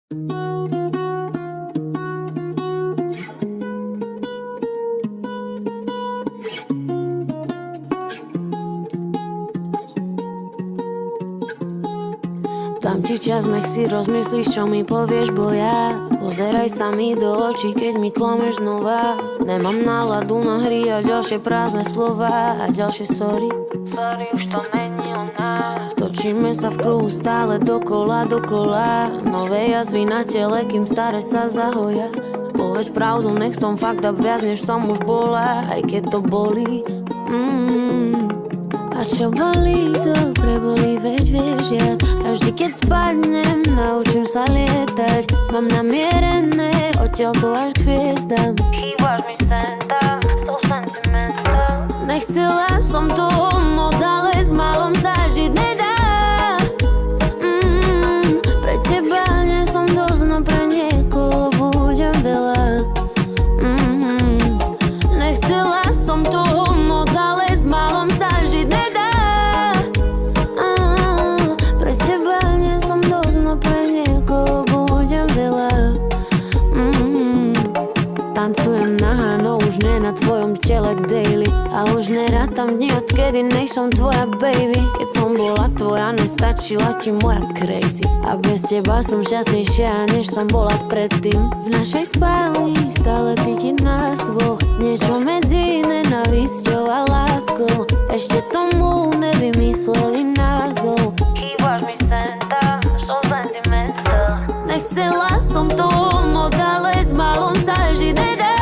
Dám ti čas, nech si rozmyslíš, čo mi povieš, bo ja pozeraj sa mi do očí, keď mi klameš znova. Nemám náladu na hry a ďalšie prázdne slova a ďalšie sorry. Sorry, už to není o nás. Točíme sa v kruhu stále dokola, dokola. Nové jazvy na tele, kým staré sa zahoja. Povedz pravdu, nech som fakt up viac, než som už bola, aj keď to bolí. A čo bolí, to prebolí, veď vieš jak. A vždy keď spadnem, naučím sa lietať. Mám namierené, odtiaľ to až k hviezdam. Chýbaš mi sem tam, so sentimental. Nechcela som to moc, ale s malom sa žiť nedá. Pre teba nie som dosť, no pre niekoho budem veľa. Nechcela som to moc, ale s malom sa žiť nedá. Tancujem nahá, no už nie na tvojom tele daily. A už nerátam dni, odkedy nech som tvoja baby. Keď som bola tvoja, nestačila ti moja crazy. A bez teba som šťastnejšia, než som bola predtým. V našej spálni stále cítiť nás dvoch. Niečo medzi nenávisťou a láskou. Ešte tomu nevymysleli názov. Chýbaš mi sem tam, so sentimental. Nechcela som to moc, ale s malom sa žiť nedá.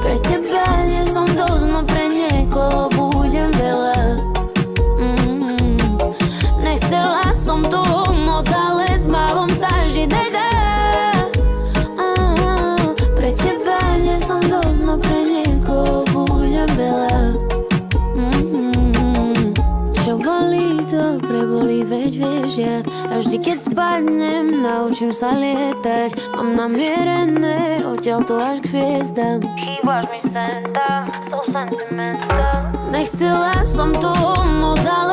Pre teba nie som dosť, no pre niekoho budem veľa. Nechcela som to moc, ale s malom sa žiť nedá. Pre teba nie som dosť, no pre niekoho budem veľa. Čo bolí, to prebolí, veď vieš jak. A vždy keď spadnem, naučím sa lietať. Mám namierené, odtiaľ to až k hviezdam. Chýbaš mi sem tam, so sentimental. Nechcela som to moc, ale